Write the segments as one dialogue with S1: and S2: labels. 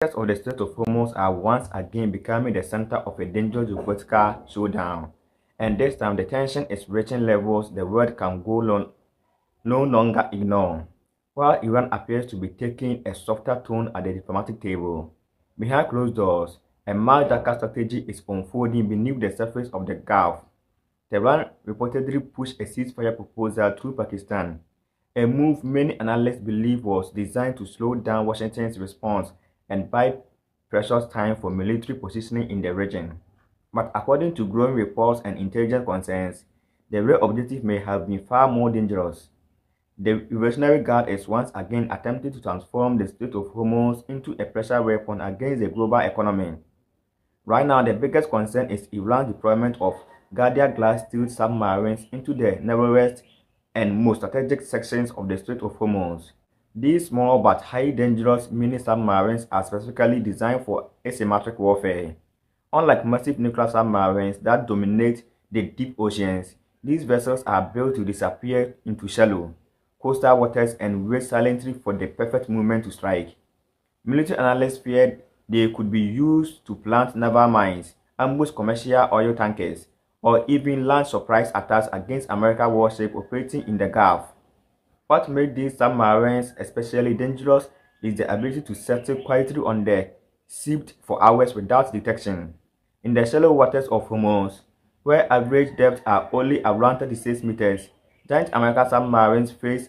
S1: Of the Strait of Hormuz are once again becoming the center of a dangerous geopolitical showdown, and this time the tension is reaching levels the world can no longer ignore. While Iran appears to be taking a softer tone at the diplomatic table, behind closed doors, a much darker strategy is unfolding beneath the surface of the Gulf. Tehran reportedly pushed a ceasefire proposal through Pakistan, a move many analysts believe was designed to slow down Washington's response and buy precious time for military positioning in the region. But according to growing reports and intelligence concerns, the real objective may have been far more dangerous. The Revolutionary Guard is once again attempting to transform the Strait of Hormuz into a pressure weapon against the global economy. Right now, the biggest concern is Iran's deployment of Guardian-class stealth submarines into the narrowest and most strategic sections of the Strait of Hormuz. These small but highly dangerous mini-submarines are specifically designed for asymmetric warfare. Unlike massive nuclear submarines that dominate the deep oceans, these vessels are built to disappear into shallow, coastal waters and wait silently for the perfect moment to strike. Military analysts feared they could be used to plant naval mines, ambush commercial oil tankers, or even launch surprise attacks against American warships operating in the Gulf. What made these submarines especially dangerous is the ability to settle quietly on the seabed for hours without detection. In the shallow waters of Hormuz, where average depths are only around 36 meters, giant American submarines face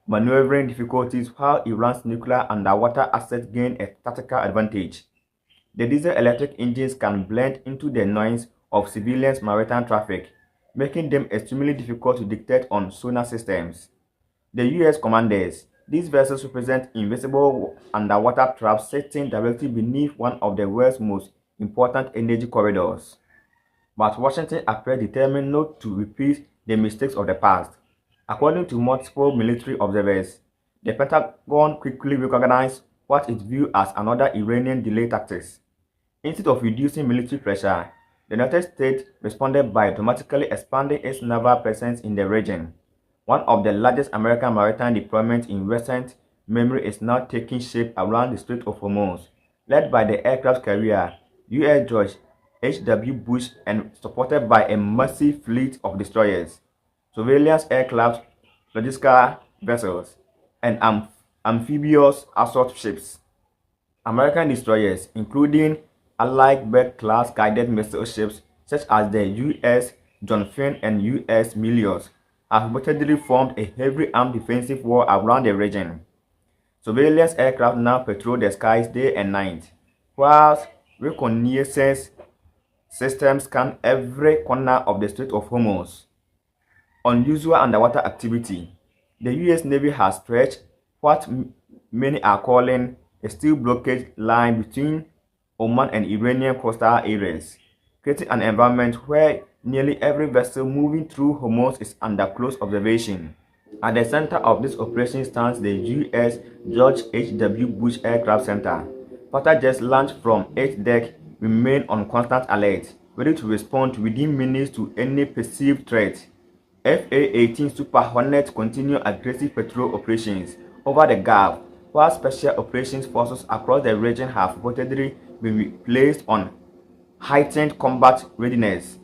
S1: maneuvering difficulties while Iran's nuclear underwater assets gain a tactical advantage. The diesel-electric engines can blend into the noise of civilians' maritime traffic, making them extremely difficult to detect on sonar systems. The U.S. commanders, these vessels represent invisible underwater traps sitting directly beneath one of the world's most important energy corridors. But Washington appears determined not to repeat the mistakes of the past. According to multiple military observers, the Pentagon quickly recognized what it viewed as another Iranian delay tactics. Instead of reducing military pressure, the United States responded by dramatically expanding its naval presence in the region. One of the largest American maritime deployments in recent memory is now taking shape around the Strait of Hormuz, led by the aircraft carrier U.S. George H.W. Bush and supported by a massive fleet of destroyers, surveillance aircraft, logistical vessels, and amphibious assault ships. American destroyers, including Allied Bird-class guided missile ships such as the U.S. John Finn and U.S. Milius, have reportedly formed a heavily armed defensive wall around the region. Surveillance aircraft now patrol the skies day and night, whilst reconnaissance systems scan every corner of the Strait of Hormuz. Unusual underwater activity. The U.S. Navy has stretched what many are calling a steel blockade line between Oman and Iranian coastal areas, creating an environment where nearly every vessel moving through Hormuz is under close observation. At the center of this operation stands the U.S. George H.W. Bush Aircraft Center. Fighter jets launched from its deck remain on constant alert, ready to respond within minutes to any perceived threat. FA-18 Super Hornets continue aggressive patrol operations over the Gulf, while special operations forces across the region have reportedly been placed on heightened combat readiness.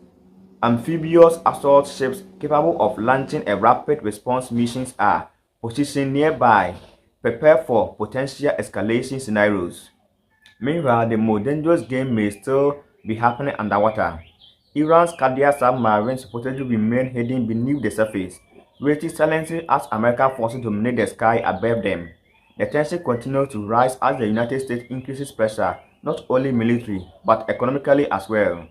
S1: Amphibious assault ships capable of launching a rapid response missions are positioned nearby, prepared for potential escalation scenarios. Meanwhile, the more dangerous game may still be happening underwater. Iran's carrier submarines reportedly remain hidden beneath the surface, waiting silently as American forces dominate the sky above them. The tension continues to rise as the United States increases pressure, not only military, but economically as well.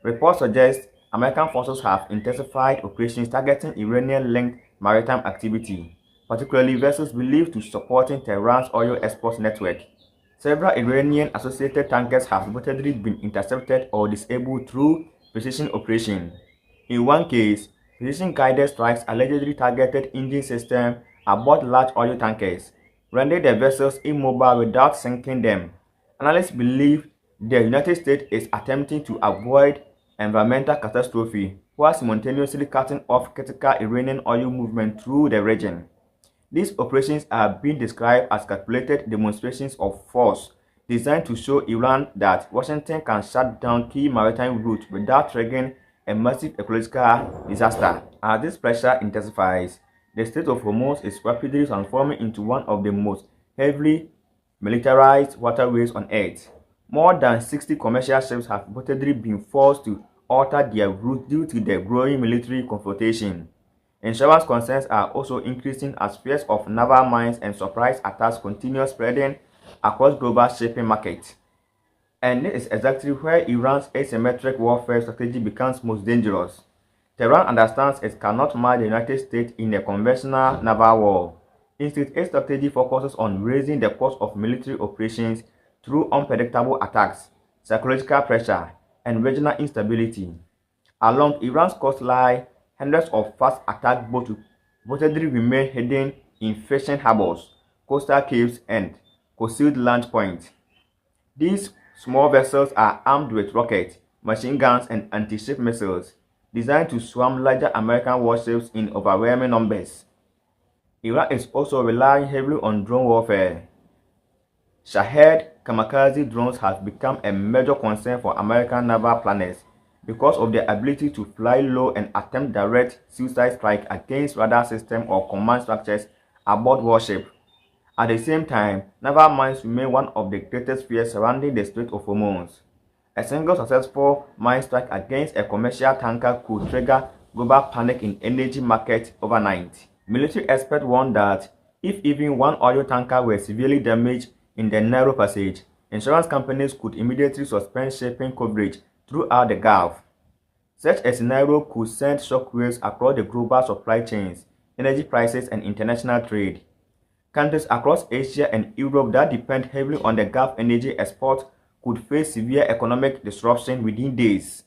S1: Reports suggest American forces have intensified operations targeting Iranian-linked maritime activity, particularly vessels believed to supporting Tehran's oil export network. Several Iranian-associated tankers have reportedly been intercepted or disabled through precision operation. In one case, precision-guided strikes allegedly targeted engine systems aboard large oil tankers, rendering the vessels immobile without sinking them. Analysts believe the United States is attempting to avoid environmental catastrophe while simultaneously cutting off critical Iranian oil movement through the region. These operations are being described as calculated demonstrations of force designed to show Iran that Washington can shut down key maritime routes without triggering a massive ecological disaster. As this pressure intensifies, the Strait of Hormuz is rapidly transforming into one of the most heavily militarized waterways on Earth. More than 60 commercial ships have reportedly been forced to alter their route due to the growing military confrontation. Insurance concerns are also increasing as fears of naval mines and surprise attacks continue spreading across global shipping markets. And this is exactly where Iran's asymmetric warfare strategy becomes most dangerous. Tehran understands it cannot match the United States in a conventional naval war. Instead, its strategy focuses on raising the cost of military operations through unpredictable attacks, psychological pressure, and regional instability. Along Iran's coastline, hundreds of fast attack boats reportedly remain hidden in fishing harbors, coastal caves, and concealed launch points. These small vessels are armed with rockets, machine guns, and anti-ship missiles, designed to swarm larger American warships in overwhelming numbers. Iran is also relying heavily on drone warfare. Shahed kamikaze drones have become a major concern for American naval planners because of their ability to fly low and attempt direct suicide strike against radar systems or command structures aboard warships. At the same time, naval mines remain one of the greatest fears surrounding the Strait of Hormuz. A single successful mine strike against a commercial tanker could trigger global panic in energy markets overnight. Military experts warn that if even one oil tanker were severely damaged in the narrow passage, insurance companies could immediately suspend shipping coverage throughout the Gulf. Such a scenario could send shockwaves across the global supply chains, energy prices, and international trade. Countries across Asia and Europe that depend heavily on the Gulf energy exports could face severe economic disruption within days.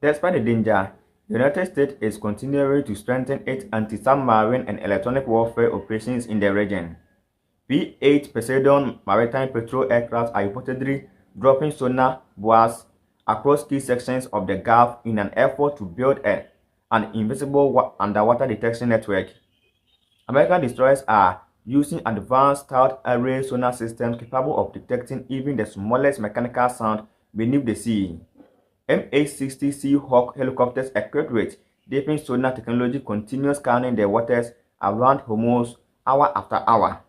S1: Despite the danger, the United States is continuing to strengthen its anti-submarine and electronic warfare operations in the region. P-8 Poseidon maritime patrol aircraft are reportedly dropping sonar buoys across key sections of the Gulf in an effort to build an invisible underwater detection network. American destroyers are using advanced stealth array sonar systems capable of detecting even the smallest mechanical sound beneath the sea. MH-60 Seahawk helicopters equipped with deepened sonar technology continue scanning the waters around Hormuz hour after hour.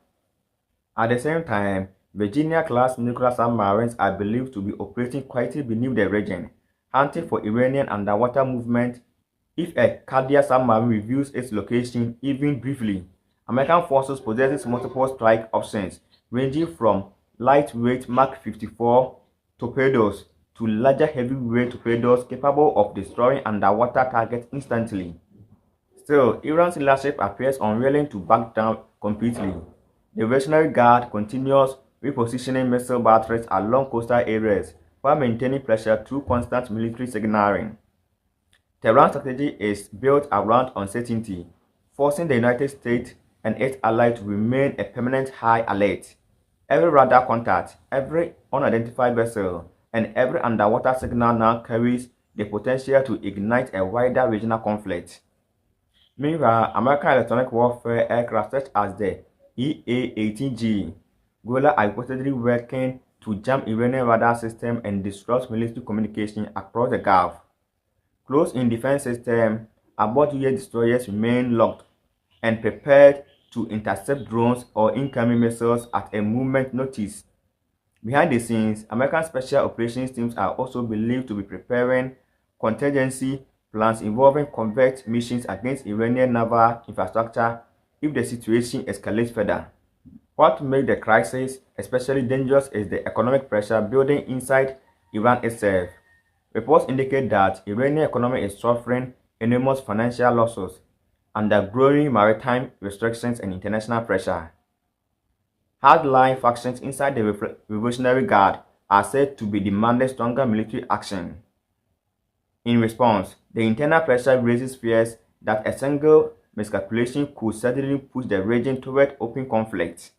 S1: At the same time, Virginia-class nuclear submarines are believed to be operating quietly beneath the region, hunting for Iranian underwater movement. If a Cardiac submarine reveals its location even briefly, American forces possess multiple strike options, ranging from lightweight Mark 54 torpedoes to larger heavyweight torpedoes capable of destroying underwater targets instantly. Still, Iran's leadership appears unwilling to back down completely. The Revolutionary Guard continues repositioning missile batteries along coastal areas while maintaining pressure through constant military signaling. Tehran's strategy is built around uncertainty, forcing the United States and its allies to remain a permanent high alert. Every radar contact, every unidentified vessel, and every underwater signal now carries the potential to ignite a wider regional conflict. Meanwhile, American electronic warfare aircraft such as the EA-18G Gola are reportedly working to jam Iranian radar systems and disrupt military communication across the Gulf. Close-in defense systems aboard U.S. destroyers remain locked and prepared to intercept drones or incoming missiles at a moment's notice. Behind the scenes, American special operations teams are also believed to be preparing contingency plans involving covert missions against Iranian naval infrastructure if the situation escalates further. What makes the crisis especially dangerous is the economic pressure building inside Iran itself. Reports indicate that Iranian economy is suffering enormous financial losses under growing maritime restrictions and international pressure. Hardline factions inside the Revolutionary Guard are said to be demanding stronger military action. In response, the internal pressure raises fears that a single miscalculation could suddenly push the region toward open conflict.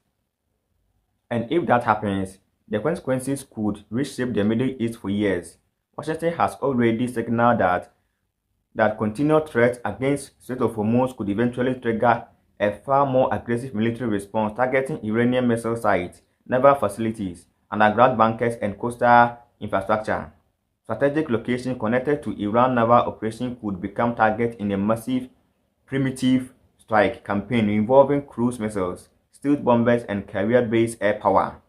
S1: And if that happens, the consequences could reshape the Middle East for years. Washington has already signaled that continued threats against Strait of Hormuz could eventually trigger a far more aggressive military response targeting Iranian missile sites, naval facilities, underground bunkers, and coastal infrastructure. Strategic locations connected to Iran naval operations could become targets in a massive primitive strike campaign involving cruise missiles, stealth bombers, and carrier-based air power.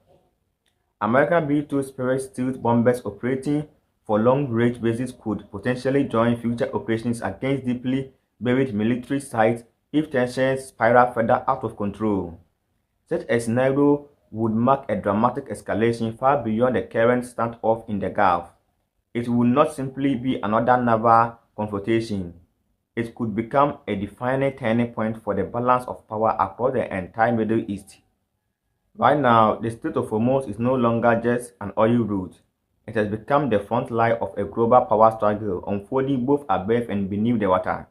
S1: American B-2 Spirit stealth bombers operating for long-range bases could potentially join future operations against deeply buried military sites if tensions spiral further out of control. Such a scenario would mark a dramatic escalation far beyond the current standoff in the Gulf. It would not simply be another naval confrontation. It could become a defining turning point for the balance of power across the entire Middle East. Right now, the Strait of Hormuz is no longer just an oil route. It has become the front line of a global power struggle unfolding both above and beneath the water.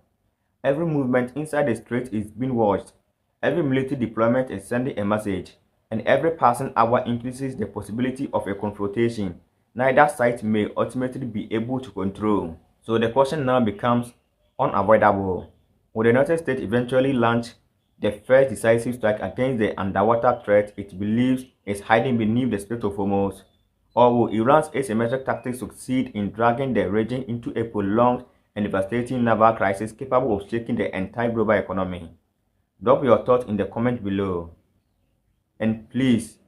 S1: Every movement inside the strait is being watched. Every military deployment is sending a message, and every passing hour increases the possibility of a confrontation neither side may ultimately be able to control. So the question now becomes unavoidable. Will the United States eventually launch the first decisive strike against the underwater threat it believes is hiding beneath the Strait of Hormuz? Or will Iran's asymmetric tactics succeed in dragging the region into a prolonged and devastating naval crisis capable of shaking the entire global economy? Drop your thoughts in the comment below. And please,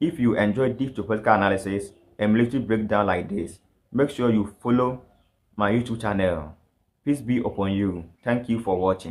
S1: if you enjoy deep geopolitical analysis and military breakdown like this, make sure you follow my YouTube channel. Peace be upon you. Thank you for watching.